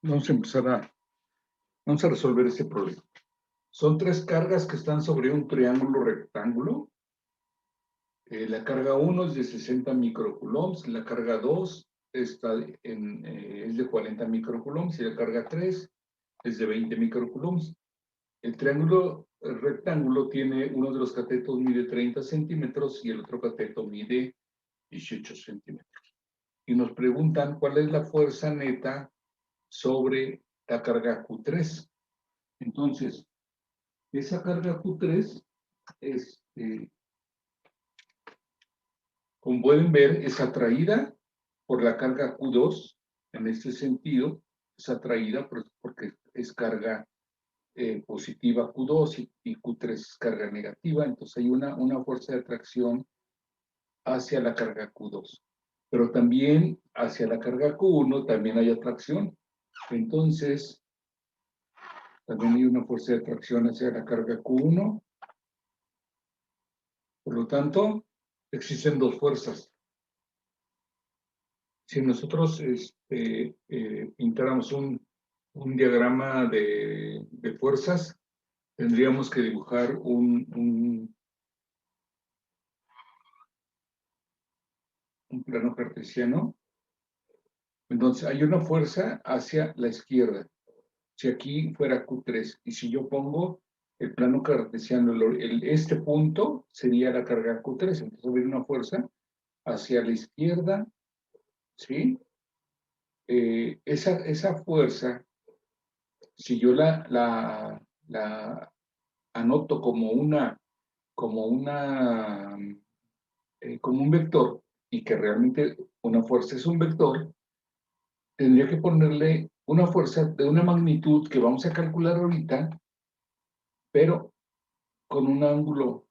Vamos a empezar vamos a resolver este problema. Son tres cargas que están sobre un triángulo rectángulo. La carga 1 es de 60 microcoulombs, la carga 2 es de 40 microcoulombs y la carga 3 es de 20 microcoulombs. El triángulo rectángulo tiene uno de los catetos mide 30 centímetros y el otro cateto mide 18 centímetros. Y nos preguntan cuál es la fuerza neta sobre la carga Q3. Entonces, esa carga Q3 es, como pueden ver, es atraída por la carga Q2. En este sentido, es atraída porque es carga positiva Q2 y Q3 es carga negativa. Entonces hay una fuerza de atracción hacia la carga Q2. Pero también hacia la carga Q1 también hay atracción. Entonces, también hay una fuerza de atracción hacia la carga Q1. Por lo tanto, existen dos fuerzas. Si nosotros pintáramos un diagrama de fuerzas, tendríamos que dibujar un plano cartesiano. Entonces, hay una fuerza hacia la izquierda. Si aquí fuera Q3, y si yo pongo el plano cartesiano, este punto sería la carga Q3, entonces va a haber una fuerza hacia la izquierda, ¿sí? Esa fuerza, si yo la anoto como un vector, y que realmente una fuerza es un vector, tendría que ponerle una fuerza de una magnitud que vamos a calcular ahorita, pero con un ángulo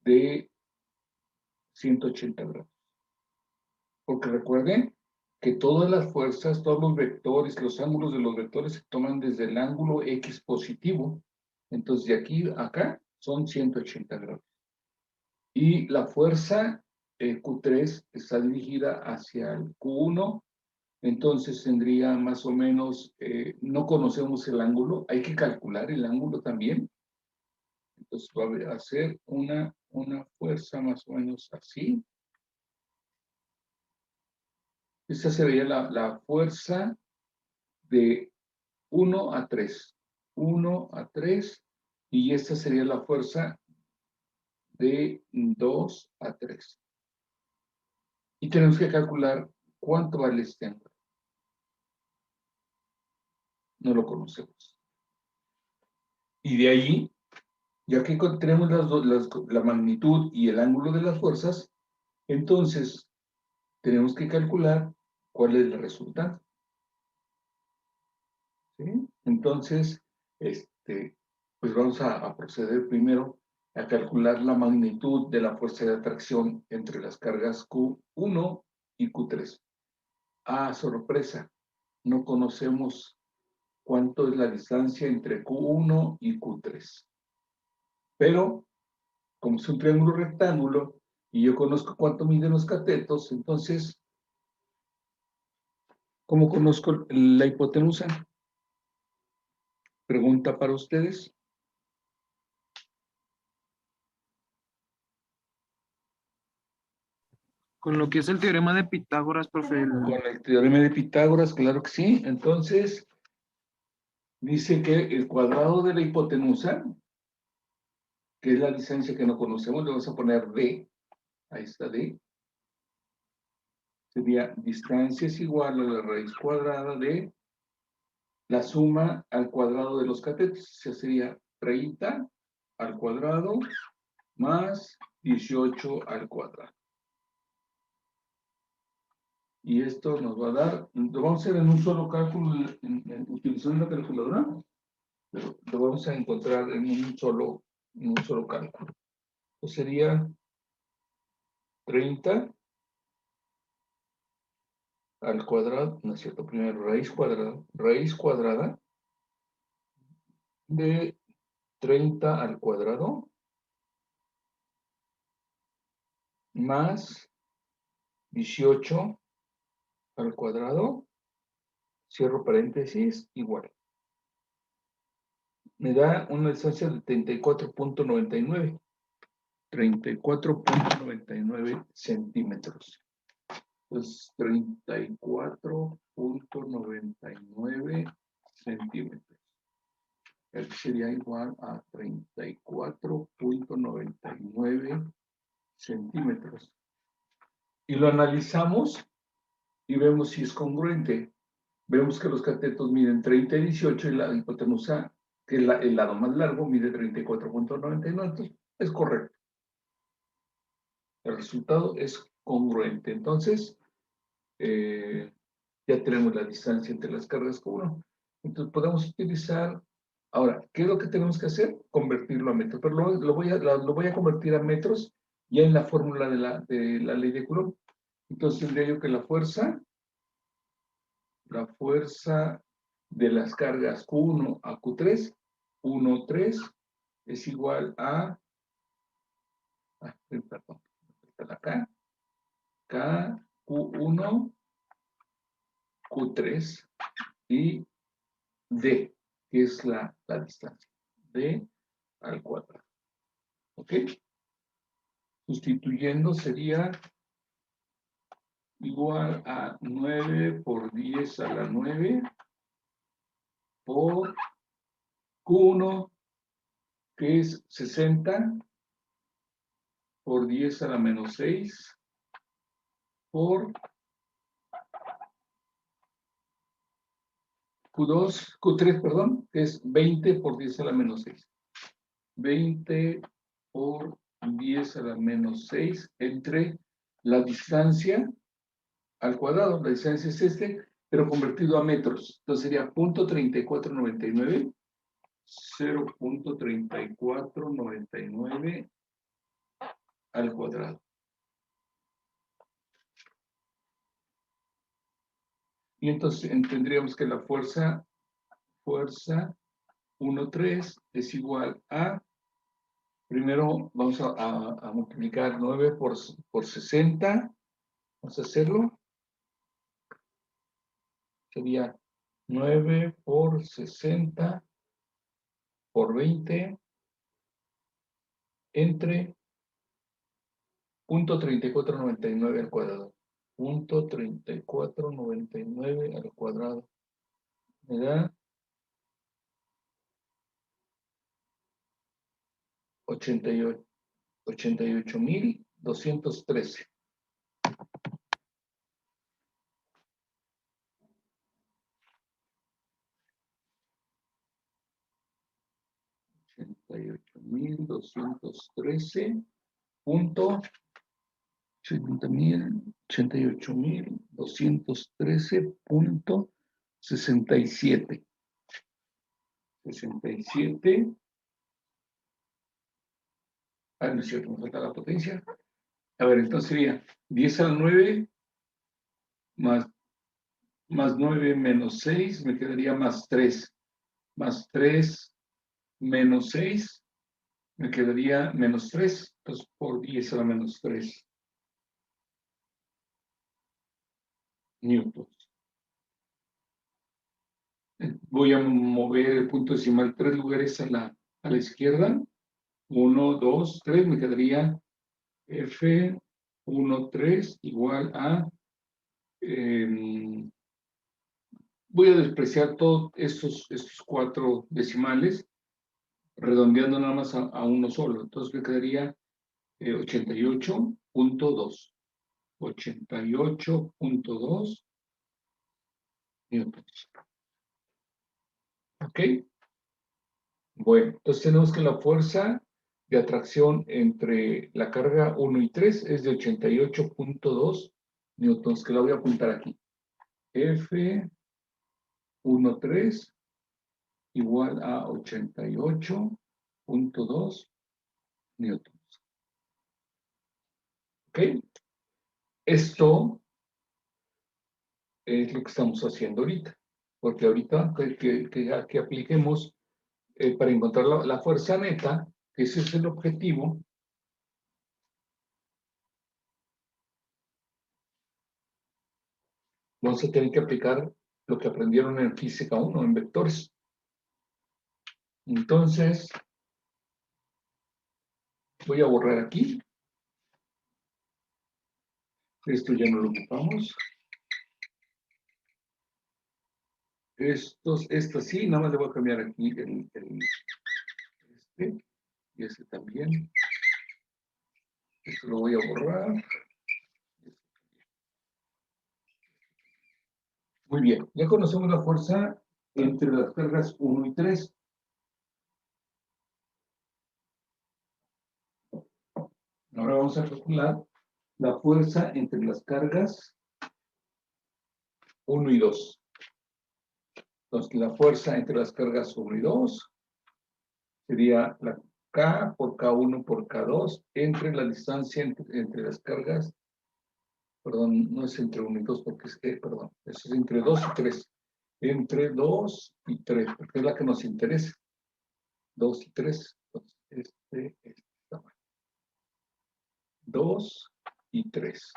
de 180 grados. Porque recuerden que todas las fuerzas, todos los vectores, los ángulos de los vectores se toman desde el ángulo X positivo. Entonces, de aquí a acá son 180 grados. Y la fuerza Q3 está dirigida hacia el Q1, entonces tendría más o menos, no conocemos el ángulo, hay que calcular el ángulo también. Entonces va a ser una fuerza más o menos así. Esta sería la fuerza de 1 a 3. 1 a 3. Y esta sería la fuerza de 2 a 3. Y tenemos que calcular cuánto vale este ángulo. No lo conocemos. Y de ahí, ya que tenemos la magnitud y el ángulo de las fuerzas, entonces tenemos que calcular cuál es el resultado. ¿Sí? Entonces, pues vamos a proceder primero a calcular la magnitud de la fuerza de atracción entre las cargas Q1 y Q3. Ah, sorpresa, no conocemos cuánto es la distancia entre Q1 y Q3. Pero, como es un triángulo rectángulo y yo conozco cuánto miden los catetos, entonces, ¿cómo conozco la hipotenusa? Pregunta para ustedes. Con lo que es el teorema de Pitágoras, profe. Con el teorema de Pitágoras, claro que sí. Entonces, dice que el cuadrado de la hipotenusa, que es la distancia que no conocemos, le vamos a poner D. Ahí está D. Sería distancia es igual a la raíz cuadrada de la suma al cuadrado de los catetos. O sea, sería 30 al cuadrado más 18 al cuadrado. Y esto nos va a dar, lo vamos a hacer en un solo cálculo, utilizando una calculadora, pero lo vamos a encontrar en un solo cálculo. Pues sería 30 al cuadrado, no es cierto, primero raíz cuadrada de 30 al cuadrado más 18 al cuadrado, cierro paréntesis, igual. Me da una distancia de 34.99. 34.99 centímetros. Entonces, 34.99 centímetros. Aquí sería igual a 34.99 centímetros. Y lo analizamos y vemos si es congruente. Vemos que los catetos miden 30 y 18 y la hipotenusa, que el lado más largo, mide 34.99. Entonces, es correcto. El resultado es congruente. Entonces, ya tenemos la distancia entre las cargas Q1. Entonces, podemos utilizar... Ahora, ¿qué es lo que tenemos que hacer? Convertirlo a metros. Pero lo voy a convertir a metros ya en la fórmula de la ley de Coulomb. Entonces, tendría yo que la fuerza de las cargas Q1 a Q3, 1, 3, es igual a... perdón, está acá. K, Q1, Q3 y D, que es la distancia. D al cuadrado. ¿Ok? Sustituyendo sería igual a 9 por 10 a la 9 por Q1, que es 60, por 10 a la menos 6, por Q3, perdón, que es 20 por 10 a la menos 6. 20 por 10 a la menos 6 entre la distancia al cuadrado. La distancia es pero convertido a metros. Entonces sería 0.3499, 0.3499 al cuadrado. Y entonces tendríamos que la fuerza 1,3 es igual a, primero vamos a multiplicar 9 por 60, vamos a hacerlo, sería 9 por 60 por 20 entre 0.3499 al cuadrado. 0.3499 al cuadrado. Me da 88.213. 88.213.67. 67. No es cierto, me falta la potencia. A ver, entonces sería 10 a la 9 más 9 menos 6, me quedaría más 3. Más 3 menos 6, me quedaría menos 3. Entonces, por 10 a la menos 3 newtons. Voy a mover el punto decimal 3 lugares a la izquierda. 1, 2, 3, me quedaría F13 igual a... voy a despreciar todos estos 4 decimales, redondeando nada más a uno solo. Entonces me quedaría 88.2. 88.2 newtons. ¿Ok? Bueno, entonces tenemos que la fuerza de atracción entre la carga 1 y 3 es de 88.2 newtons, que la voy a apuntar aquí. F13 igual a 88.2 newtons. ¿Ok? Esto es lo que estamos haciendo ahorita, porque ahorita que apliquemos para encontrar la fuerza neta, que ese es el objetivo, vamos a tener que aplicar lo que aprendieron en física 1, en vectores. Entonces, voy a borrar aquí. Esto ya no lo ocupamos. Estos sí, nada más le voy a cambiar aquí este y este también. Esto lo voy a borrar. Muy bien, ya conocemos la fuerza entre las cargas 1 y 3. Ahora vamos a calcular la fuerza entre las cargas 1 y 2. Entonces, la fuerza entre las cargas 1 y 2 sería la K por K1 por K2 entre la distancia entre las cargas, perdón, no es entre 1 y 2 porque es que, perdón, eso es entre 2 y 3. Entre 2 y 3, porque es la que nos interesa. 2 y 3. Entonces, está mal. 2 y 3.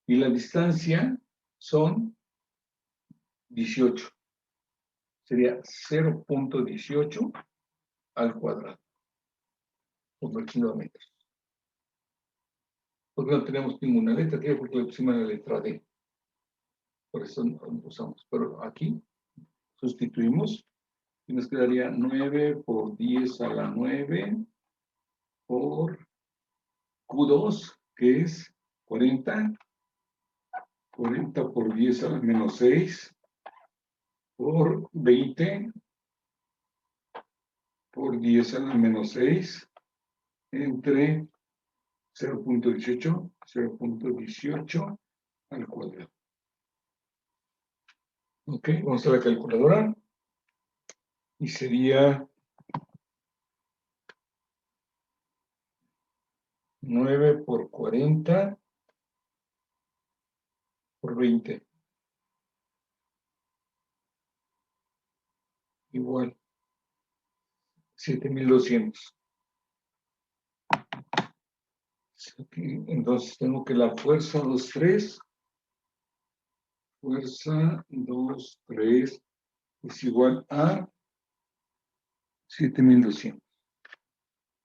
Y la distancia son 18. Sería 0.18 al cuadrado, aproximadamente. Porque no tenemos ninguna letra aquí, porque le pusimos la letra D. Por eso no usamos. Pero aquí sustituimos y nos quedaría 9 por 10 a la 9 por Q2, que es 40. 40 por 10 a la menos 6 por 20 por 10 a la menos 6 entre 0.18 al cuadrado. Ok, vamos a la calculadora. Y sería 9 por 40 por 20. Igual, 7,200. Entonces tengo que la fuerza 2,3. Fuerza 2,3 es igual a 7,200.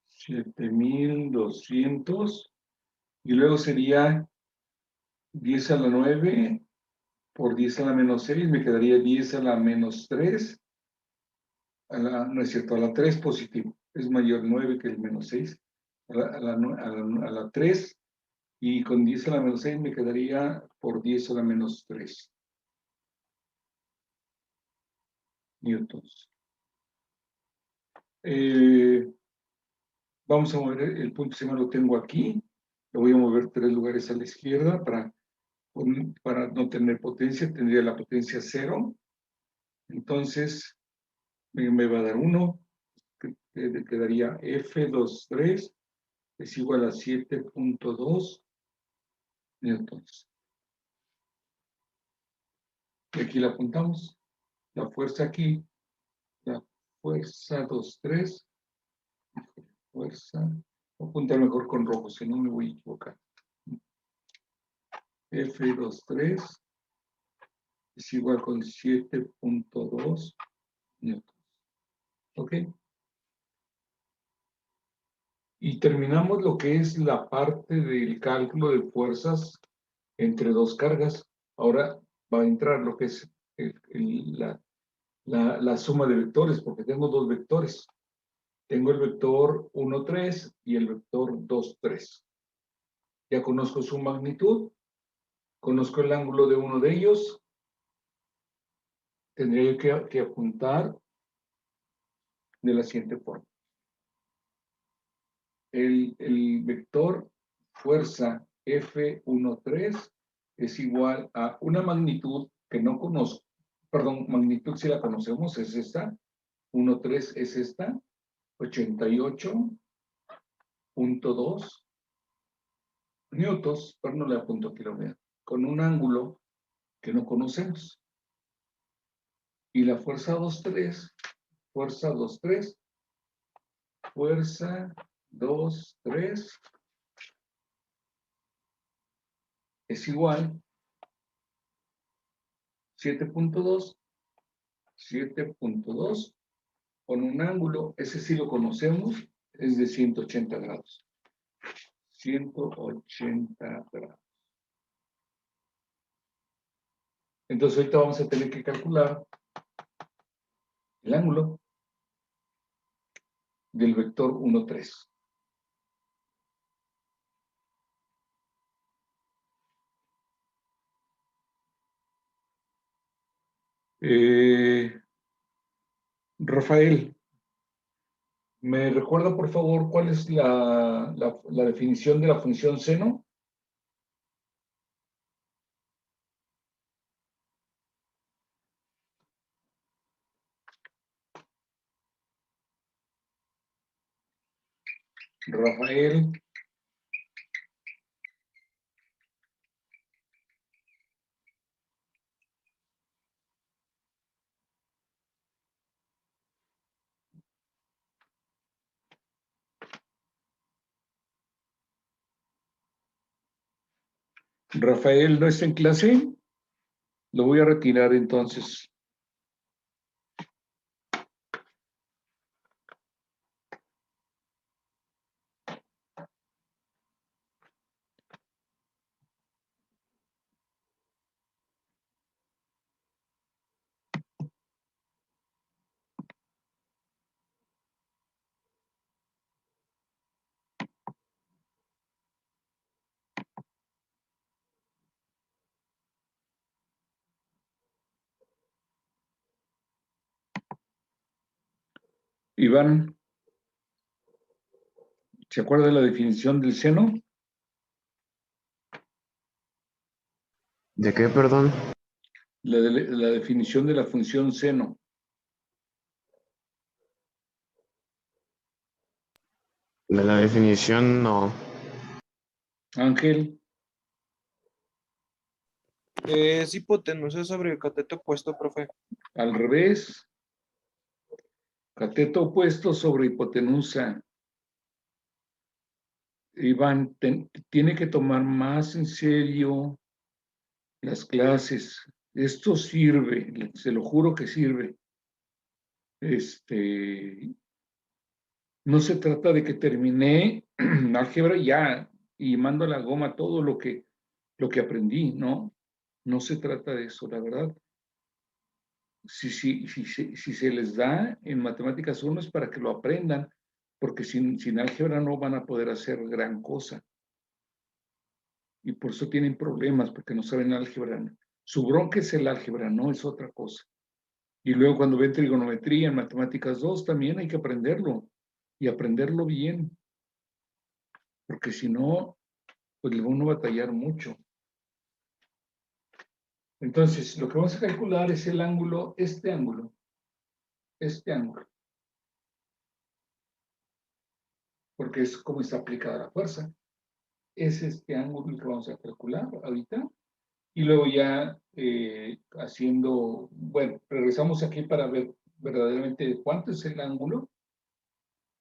7,200. Y luego sería 10 a la 9 por 10 a la menos 6. Me quedaría 10 a la menos 3. No es cierto, a la 3 positivo. Es mayor 9 que el menos 6. A la 3. Y con 10 a la menos 6 me quedaría por 10 a la menos 3 newtons. Vamos a mover el punto C, lo tengo aquí. Lo voy a mover 3 lugares a la izquierda para no tener potencia. Tendría la potencia 0. Entonces, me va a dar 1. Quedaría F23 es igual a 7.2 newtons. Y aquí la apuntamos. La fuerza aquí, la fuerza 2,3. Fuerza. Voy a apuntar mejor con rojo, si no me voy a equivocar. F23 es igual con 7.2 newtons. ¿Ok? Y terminamos lo que es la parte del cálculo de fuerzas entre dos cargas. Ahora va a entrar lo que es la suma de vectores, porque tengo dos vectores. Tengo el vector 1, 3 y el vector 2, 3. Ya conozco su magnitud, conozco el ángulo de uno de ellos. Tendría que apuntar de la siguiente forma. El vector fuerza F13 es igual a una magnitud que no conozco. Perdón, magnitud si la conocemos, es esta. 1,3 es esta. 88.2 newtons, pero no le apunto aquí, lo veo, con un ángulo que no conocemos. Y la fuerza 2,3, fuerza 2,3, fuerza 2,3 es igual 7.2, 7.2, con un ángulo, ese sí lo conocemos, es de 180 grados. 180 grados. Entonces ahorita vamos a tener que calcular el ángulo del vector 1, 3. Rafael, ¿me recuerda por favor cuál es la definición de la función seno? Rafael. Rafael no está en clase. Lo voy a retirar entonces. Iván, ¿se acuerda de la definición del seno? ¿De qué, perdón? La definición de la función seno. De la definición, no. Ángel, Es hipotenusa sobre el cateto opuesto, profe. al revés. Cateto opuesto sobre hipotenusa. Iván, tiene que tomar más en serio las clases. Esto sirve, se lo juro que sirve. No se trata de que terminé álgebra ya y mando a la goma todo lo que aprendí, ¿no? No se trata de eso, la verdad. Si se les da en matemáticas 1 es para que lo aprendan, porque sin álgebra no van a poder hacer gran cosa. Y por eso tienen problemas, porque no saben álgebra. Su bronca es el álgebra, no es otra cosa. Y luego cuando ven trigonometría en matemáticas 2 también hay que aprenderlo, y aprenderlo bien, porque si no, pues le va uno a batallar mucho. Entonces, lo que vamos a calcular es el ángulo, este ángulo, porque es como está aplicada la fuerza. Es este ángulo el que vamos a calcular ahorita. Y luego ya haciendo, bueno, regresamos aquí para ver verdaderamente cuánto es el ángulo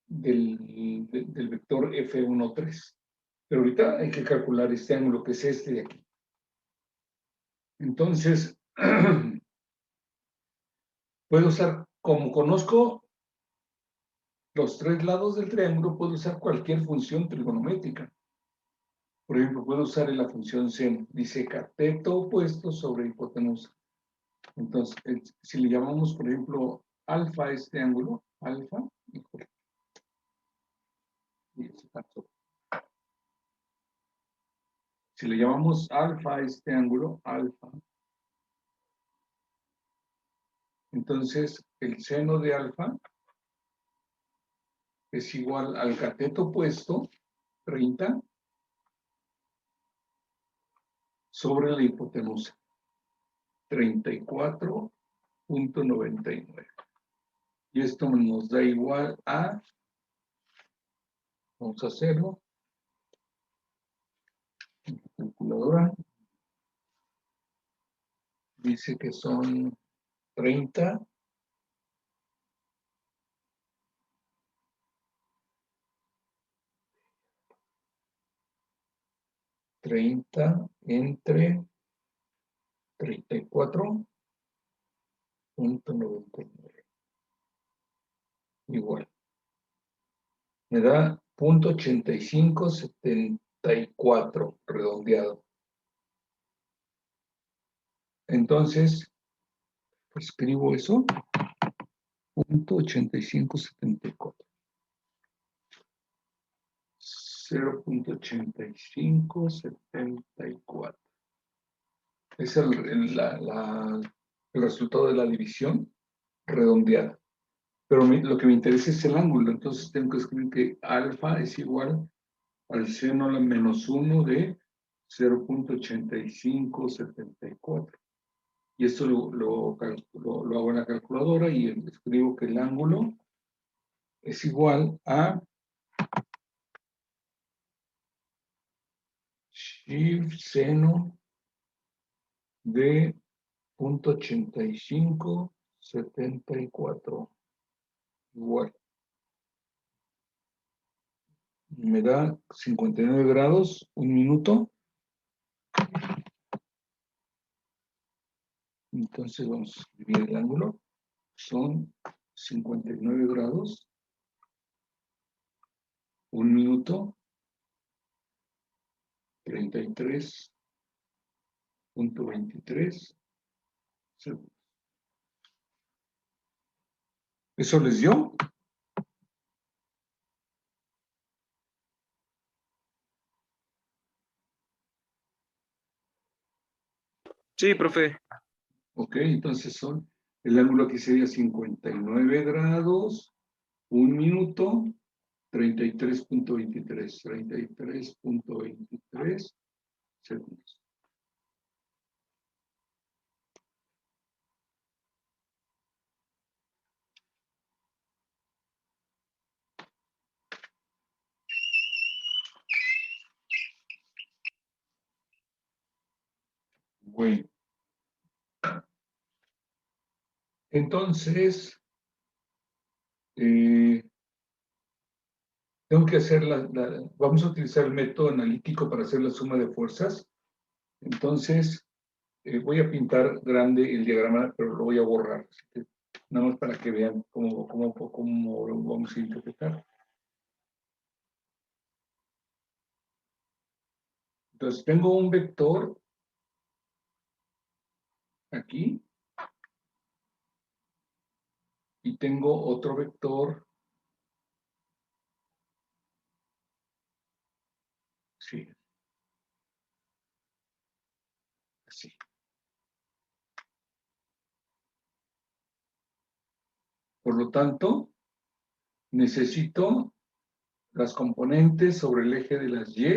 del vector F13. Pero ahorita hay que calcular este ángulo que es este de aquí. Entonces, puedo usar, como conozco los tres lados del triángulo, puedo usar cualquier función trigonométrica. Por ejemplo, puedo usar la función seno. Dice cateto opuesto sobre hipotenusa. Entonces, si le llamamos, por ejemplo, alfa a este ángulo, alfa, híjole, si le llamamos alfa a este ángulo, alfa, entonces el seno de alfa es igual al cateto opuesto, 30, sobre la hipotenusa, 34.99. Y esto nos da igual a, vamos a hacerlo, calculadora, dice que son 30 entre 34 .99. Igual. Me da 0.8574 redondeado. Entonces, escribo eso. 0.8574. 0.8574. Es el resultado de la división redondeada. Pero lo que me interesa es el ángulo. Entonces tengo que escribir que alfa es igual al seno a la menos 1 de 0.8574. Y esto lo hago en la calculadora y escribo que el ángulo es igual a shift seno de 0.8574. Igual. Me da 59 grados, un minuto. Entonces vamos a escribir el ángulo. Son 59 grados, un minuto, 33.23 segundos. ¿Eso les dio? Sí, profe. Ok, entonces el ángulo aquí sería 59 grados, un minuto, 33.23 segundos. Bueno, entonces, tengo que hacer vamos a utilizar el método analítico para hacer la suma de fuerzas. Entonces, voy a pintar grande el diagrama, pero lo voy a borrar. Así que, nada más para que vean cómo lo vamos a interpretar. Entonces, tengo un vector aquí y tengo otro vector. Sí, así. Por lo tanto, necesito las componentes sobre el eje de las Y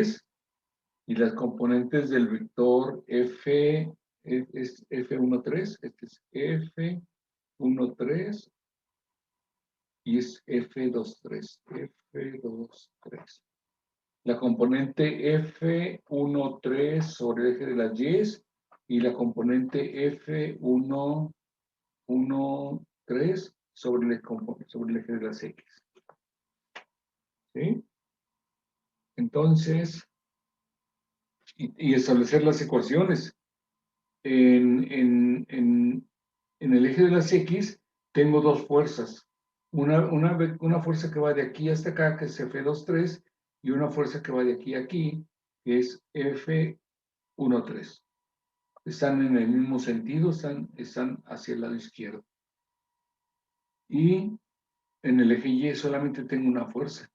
y las componentes del vector F, es F13, este es F13 y es F23, F23. La componente F13 sobre el eje de las Y la componente F13 sobre el eje de las X. ¿Sí? Entonces, y establecer las ecuaciones. En el eje de las X tengo dos fuerzas. Una fuerza que va de aquí hasta acá, que es F23, y una fuerza que va de aquí a aquí, que es F13. Están en el mismo sentido, están hacia el lado izquierdo. Y en el eje Y solamente tengo una fuerza.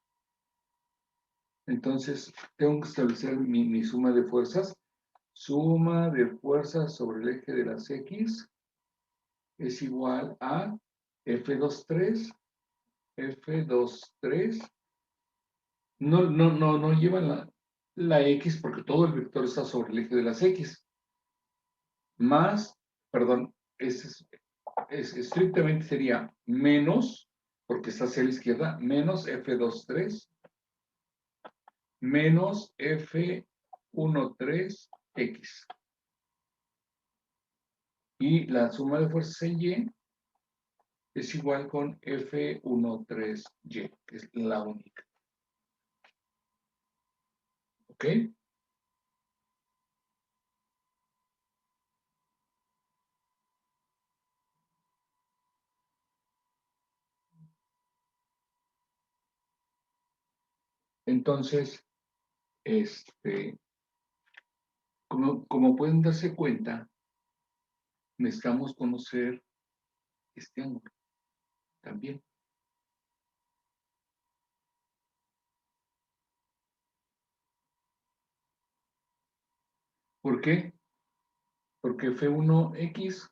Entonces, tengo que establecer mi suma de fuerzas. Suma de fuerzas sobre el eje de las X es igual a F23. No lleva la X porque todo el vector está sobre el eje de las X. Más, perdón, estrictamente sería menos, porque está hacia la izquierda, menos F23 menos F13X. Y la suma de fuerzas en Y es igual con F13Y, que es la única. ¿Ok? Entonces, como pueden darse cuenta, necesitamos conocer este ángulo también. ¿Por qué? Porque F1X,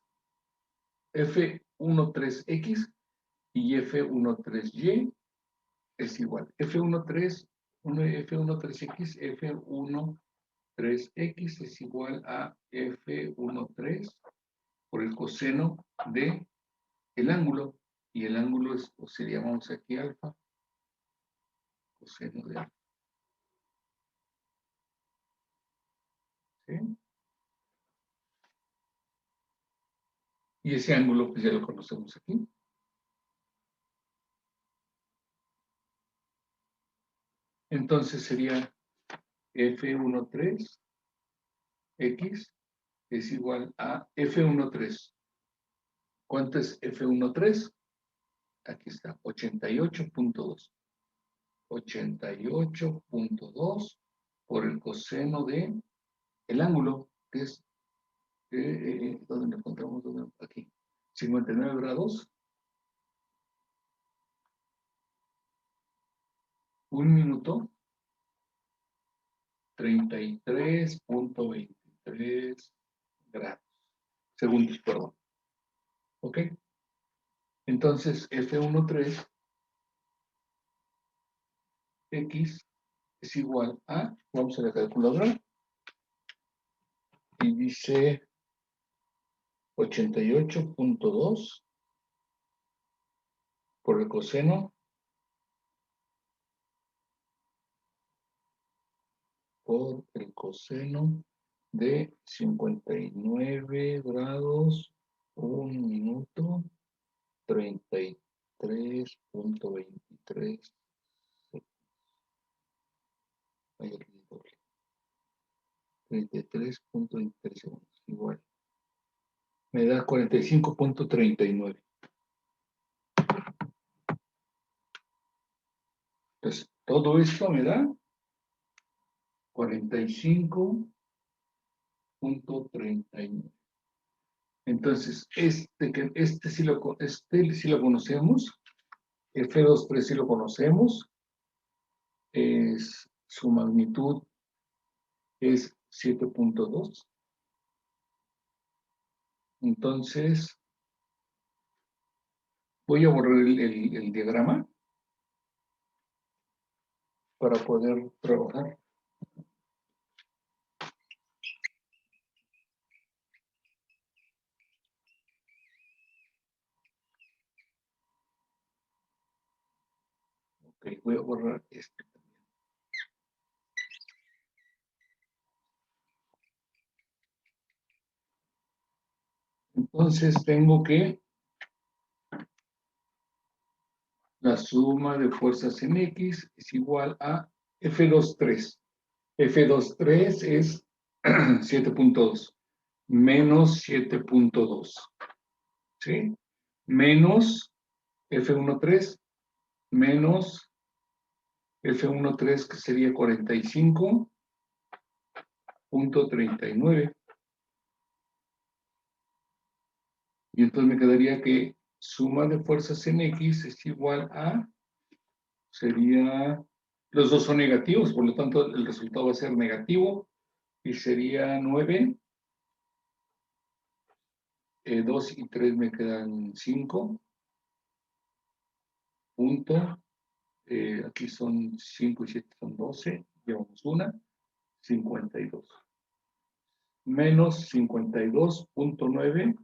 F13X y F13Y es igual. F13, F13X, F13X es igual a F13 por el coseno de el ángulo. Y el ángulo es, o se llamamos aquí alfa, coseno de alfa. ¿Sí? Y ese ángulo, pues ya lo conocemos aquí. Entonces sería F13X es igual a F13. ¿Cuánto es F13? Aquí está, 88.2. 88.2 por el coseno de el ángulo, que es, ¿dónde lo encontramos? Aquí, 59 grados. 1 minuto, 33.23 grados. Segundos, perdón. ¿Ok? Entonces, F13X es igual a, vamos a la calculadora, y dice 88.2 por el coseno de 59 grados, 1 minuto, 33.23. Hay el doble. 33.23 segundos, igual. Me da 45.39. Entonces, todo esto me da 45.39. Entonces, este sí lo conocemos. F23 sí lo conocemos. Su magnitud es 7.2. Entonces, voy a borrar el diagrama para poder trabajar. Ok, voy a borrar este. Entonces, tengo que la suma de fuerzas en X es igual a F23. F23 es 7.2 menos 7.2. ¿Sí? Menos F13 menos F13 que sería 45.39. Y entonces me quedaría que suma de fuerzas en X es igual a, sería, los dos son negativos, por lo tanto el resultado va a ser negativo y sería 9, 2 y 3 me quedan 5, punto, aquí son 5 y 7 son 12, llevamos una, 52. Menos 52.9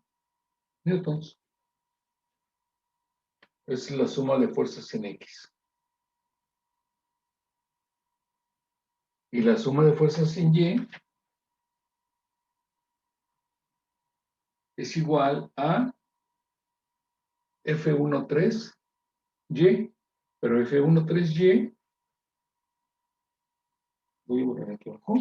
newtons. Es la suma de fuerzas en X. Y la suma de fuerzas en Y es igual a F13Y, pero F13Y, voy a poner aquí abajo,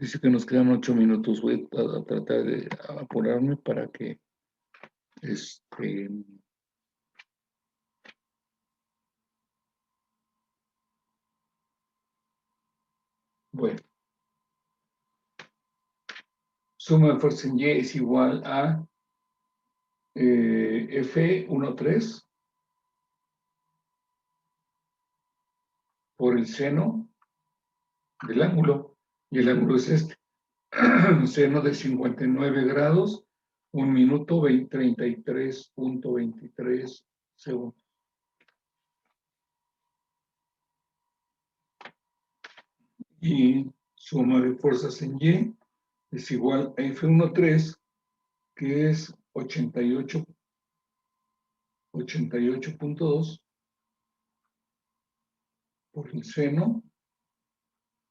Dice que nos quedan 8 minutos. Voy a tratar de apurarme para que bueno. Suma de fuerza en Y es igual a F13 por el seno del ángulo. Y el ángulo es este. Seno de 59 grados, 1 minuto 33.23 segundos. Y suma de fuerzas en Y es igual a F13, que es 88.2 por el seno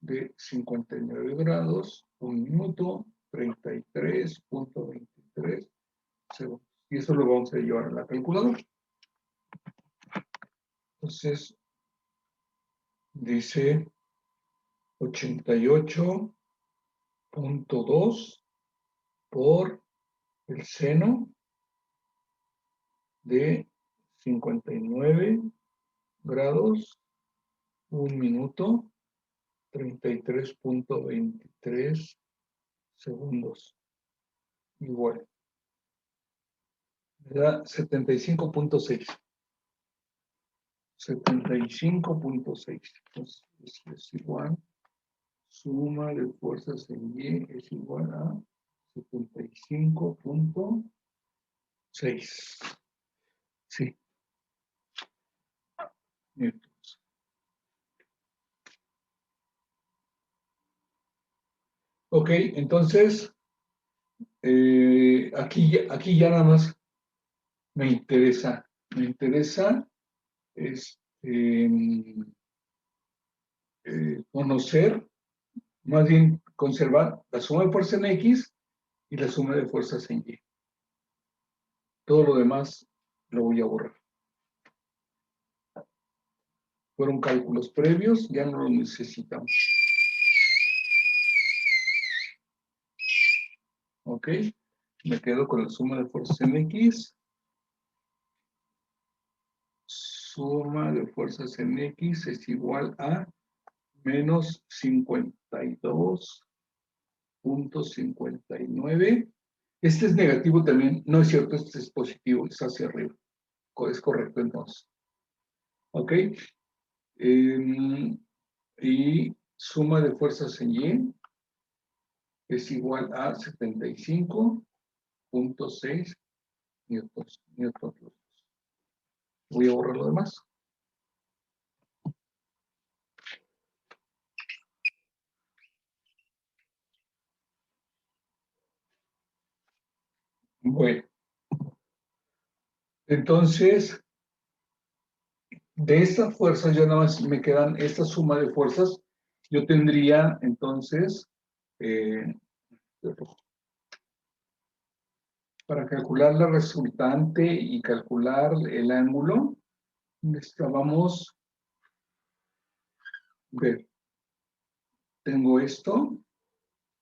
de 59 grados, 1 minuto 33.23 segundos. Y eso lo vamos a llevar a la calculadora. Entonces, dice 88.2 por el seno de 59 grados, 1 minuto 33.23 segundos. Igual. Me da 75.6. 75.6. Entonces, es igual. Suma de fuerzas en Y es igual a 75.6. Sí. Newtons. Ok, entonces, aquí ya nada más me interesa conocer, más bien conservar la suma de fuerza en X y la suma de fuerzas en Y. Todo lo demás lo voy a borrar. Fueron cálculos previos, ya no los necesitamos. Ok, me quedo con la suma de fuerzas en X. Suma de fuerzas en X es igual a menos 52.59. Este es negativo también, no es cierto, este es positivo, es hacia arriba. Es correcto entonces. Ok. Y suma de fuerzas en Y es igual a 75.6 newtons. Voy a borrar lo demás. Bueno, entonces, de estas fuerzas, ya nada más me quedan esta suma de fuerzas. Yo tendría, entonces, para calcular la resultante y calcular el ángulo, necesitábamos ver. Tengo esto.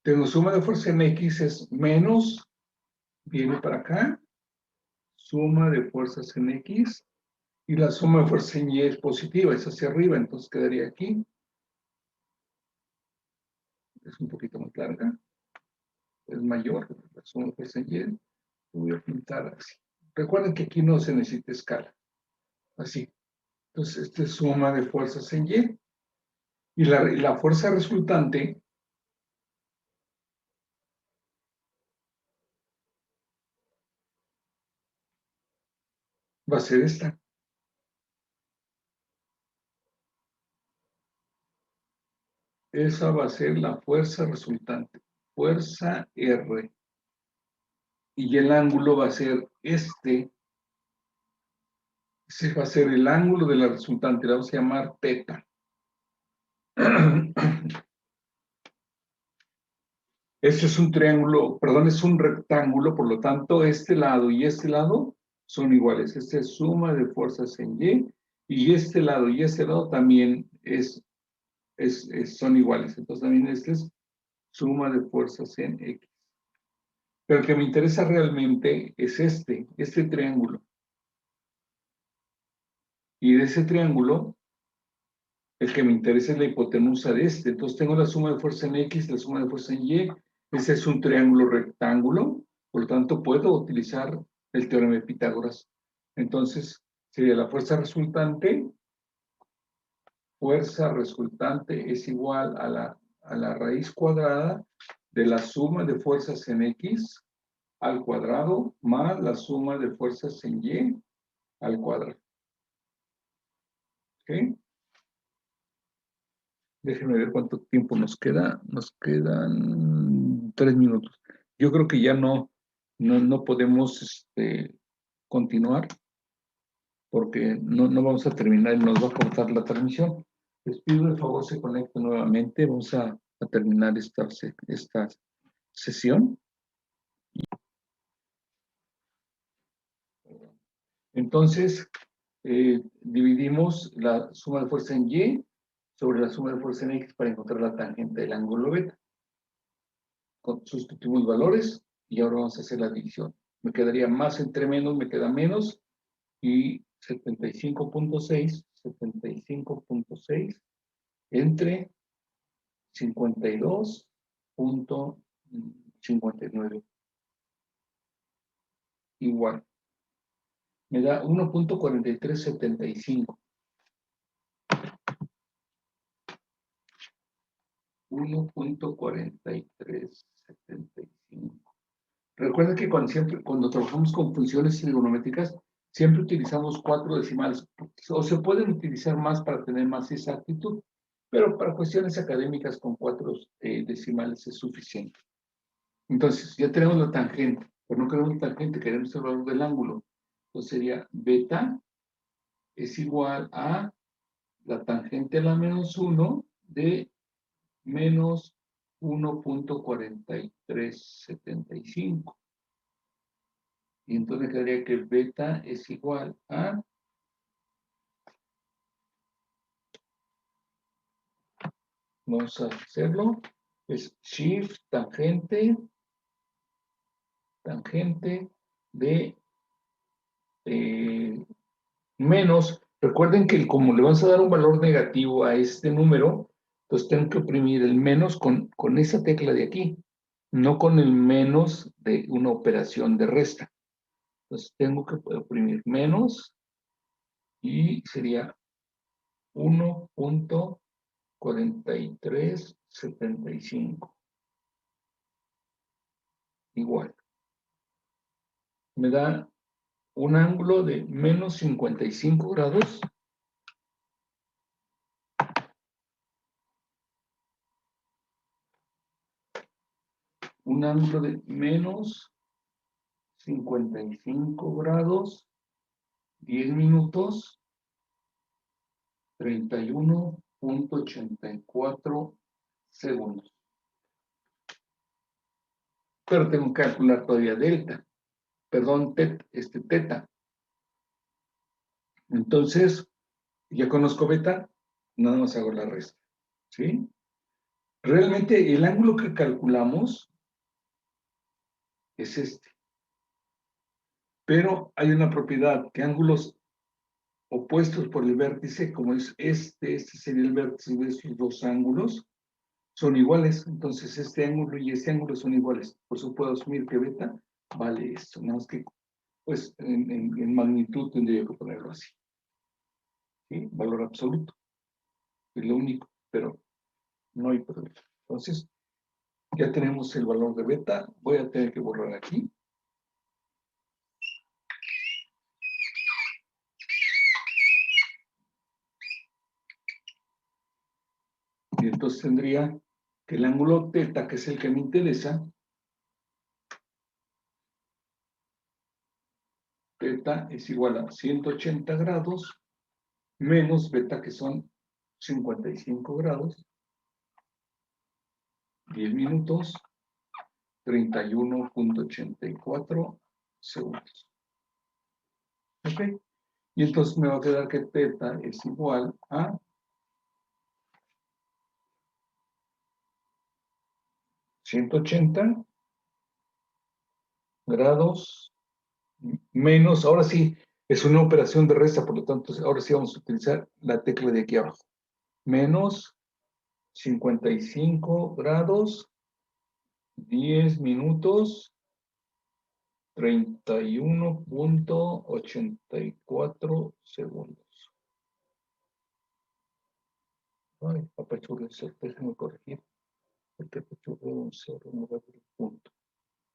Tengo suma de fuerza en X es menos, viene para acá. Suma de fuerzas en X. Y la suma de fuerza en Y es positiva, es hacia arriba, entonces quedaría aquí. Es un poquito más larga. Es mayor la suma de fuerza en Y. Lo voy a pintar así. Recuerden que aquí no se necesita escala. Así. Entonces, esta es suma de fuerzas en Y. Y la fuerza resultante va a ser esta. Esa va a ser la fuerza resultante. Fuerza R. Y el ángulo va a ser este. Ese va a ser el ángulo de la resultante. La vamos a llamar teta. Este es un triángulo, perdón, es un rectángulo, por lo tanto, este lado y este lado son iguales. Esta es suma de fuerzas en y este lado y este lado también son iguales. Entonces, también este es suma de fuerzas en X. Pero el que me interesa realmente es este triángulo. Y de ese triángulo, el que me interesa es la hipotenusa de este. Entonces tengo la suma de fuerza en X, la suma de fuerza en Y. Ese es un triángulo rectángulo, por lo tanto puedo utilizar el teorema de Pitágoras. Entonces sería la fuerza resultante es igual a la raíz cuadrada de la suma de fuerzas en X al cuadrado más la suma de fuerzas en Y al cuadrado. ¿Ok? Déjenme ver cuánto tiempo nos queda. Nos quedan 3 minutos. Yo creo que ya no podemos continuar porque no vamos a terminar y nos va a cortar la transmisión. Les pido de favor se conecten nuevamente. Vamos a terminar esta sesión. Entonces, dividimos la suma de fuerza en Y sobre la suma de fuerza en X para encontrar la tangente del ángulo beta. Sustituimos valores y ahora vamos a hacer la división. Me quedaría más entre menos, me queda menos y 75.6 entre 52.59 igual. Me da 1.4375. 1.4375. Recuerden que cuando trabajamos con funciones trigonométricas, siempre utilizamos 4 decimales, o se pueden utilizar más para tener más exactitud, pero para cuestiones académicas con 4 decimales es suficiente. Entonces, ya tenemos la tangente, pero no queremos la tangente, queremos el valor del ángulo. Entonces sería beta es igual a la tangente a la menos 1 de menos 1.4375. Y entonces quedaría que beta es igual a vamos a hacerlo, es shift tangente de menos, recuerden que como le vamos a dar un valor negativo a este número, entonces tengo que oprimir el menos con esa tecla de aquí, no con el menos de una operación de resta. Entonces tengo que oprimir menos y sería 1.4375 igual. Me da un ángulo de menos 55 grados. Un ángulo de menos 55 grados, 10 minutos, 31.84 segundos. Pero tengo que calcular todavía delta, perdón, teta. Entonces, ya conozco beta, nada más hago la resta, ¿sí? Realmente el ángulo que calculamos es este. Pero hay una propiedad que ángulos opuestos por el vértice, como es este sería el vértice de estos dos ángulos, son iguales. Entonces este ángulo y este ángulo son iguales. Por eso puedo asumir que beta vale esto, nada más que pues en magnitud tendría que ponerlo así. ¿Sí? Valor absoluto. Es lo único, pero no hay problema. Entonces, ya tenemos el valor de beta. Voy a tener que borrar aquí. Y entonces tendría que el ángulo teta, que es el que me interesa, teta es igual a 180 grados menos beta, que son 55 grados, 10 minutos, 31.84 segundos. ¿Ok? Y entonces me va a quedar que teta es igual a 180 grados menos, ahora sí, es una operación de resta, por lo tanto, ahora sí vamos a utilizar la tecla de aquí abajo. Menos 55 grados, 10 minutos, 31.84 segundos. Ay, apachurré el cero, déjenme corregir. Porque apachurré un cero en lugar del punto.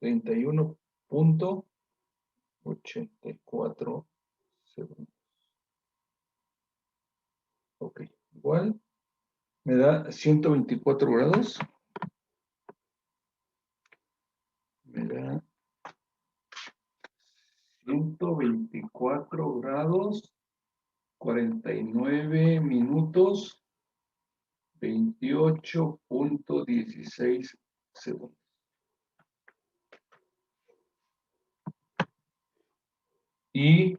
31.84 segundos. Ok, igual me da 124 grados. Me da 124 grados, 49 minutos, 28.16 segundos. Y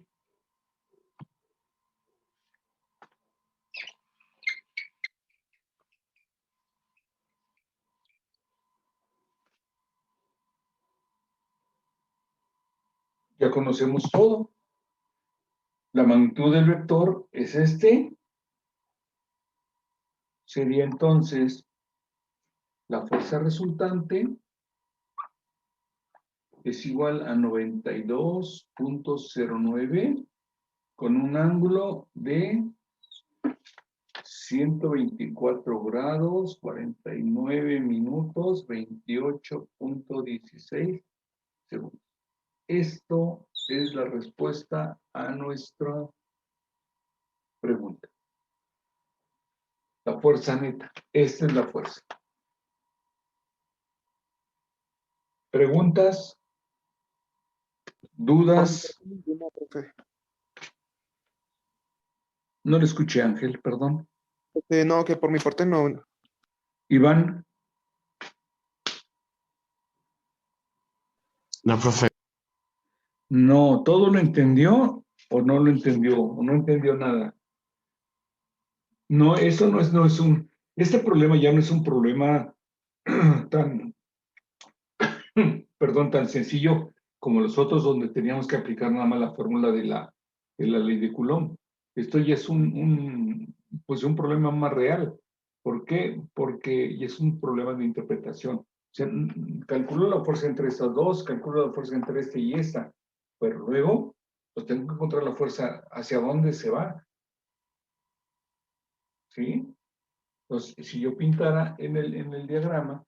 ya conocemos todo. La magnitud del vector es este. Sería entonces la fuerza resultante es igual a 92.09 con un ángulo de 124 grados, 49 minutos, 28.16 segundos. Esto es la respuesta a nuestra pregunta. La fuerza neta. Esta es la fuerza. ¿Preguntas? ¿Dudas? Ninguna, profe. No le escuché, Ángel, perdón. No, que por mi parte no. Iván, No, profe. no, ¿todo lo entendió o no lo entendió? ¿O no entendió nada? No, eso no es un... Este problema ya no es un problema tan, perdón, tan sencillo como los otros donde teníamos que aplicar nada más la fórmula de la ley de Coulomb. Esto ya es pues un problema más real. ¿Por qué? Porque ya es un problema de interpretación. O sea, calculo la fuerza entre estas dos, calculo la fuerza entre este y esta, pero luego, pues tengo que encontrar la fuerza hacia dónde se va. ¿Sí? Entonces, si yo pintara en el diagrama,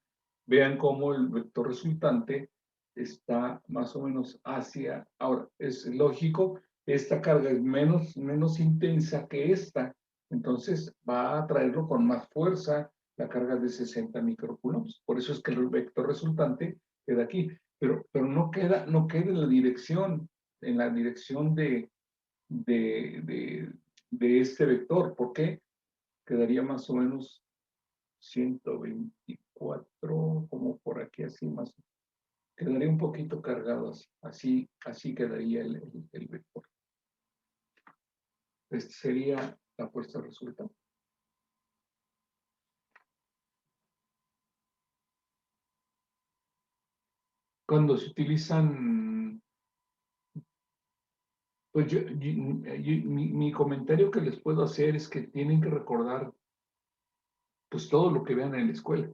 vean cómo el vector resultante está más o menos hacia... Ahora, es lógico, esta carga es menos intensa que esta, entonces va a atraerlo con más fuerza la carga de 60 microcoulombs. Por eso es que el vector resultante queda aquí, pero no queda en la dirección de este vector. ¿Por qué? Quedaría más o menos 124, como por aquí, así más. Quedaría un poquito cargado así quedaría el vector. Esta sería la fuerza resultante. Cuando se utilizan, pues mi comentario que les puedo hacer es que tienen que recordar pues todo lo que vean en la escuela,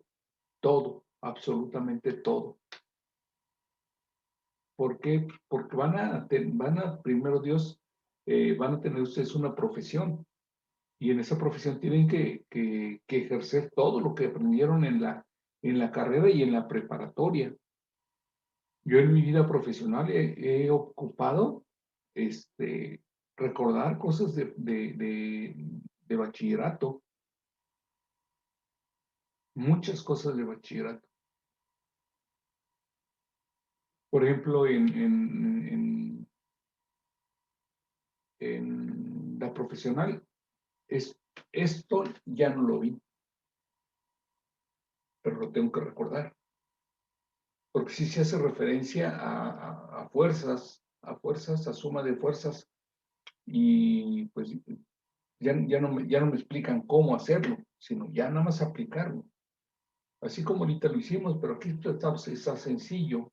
todo, absolutamente todo. ¿Por qué? Porque primero Dios, van a tener ustedes una profesión y en esa profesión tienen que ejercer todo lo que aprendieron en la carrera y en la preparatoria. Yo en mi vida profesional he ocupado recordar cosas de bachillerato, muchas cosas de bachillerato. Por ejemplo, en la profesional, esto ya no lo vi, pero lo tengo que recordar. Porque sí se hace referencia a fuerzas, a suma de fuerzas, y pues ya no me explican cómo hacerlo, sino ya nada más aplicarlo. Así como ahorita lo hicimos, pero aquí está sencillo.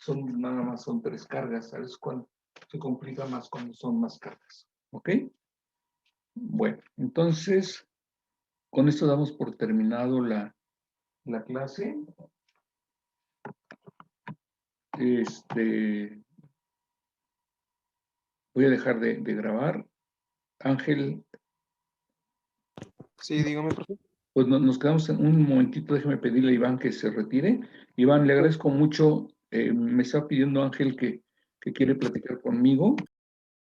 Nada más son 3 cargas. ¿Sabes cuál? Se complica más cuando son más cargas. ¿Ok? Bueno, entonces, con esto damos por terminado la clase. Voy a dejar de grabar. Ángel, Sí, dígame, profe. pues nos quedamos en un momentito. Déjeme pedirle a Iván que se retire. Iván, le agradezco mucho. Me está pidiendo Ángel que quiere platicar conmigo.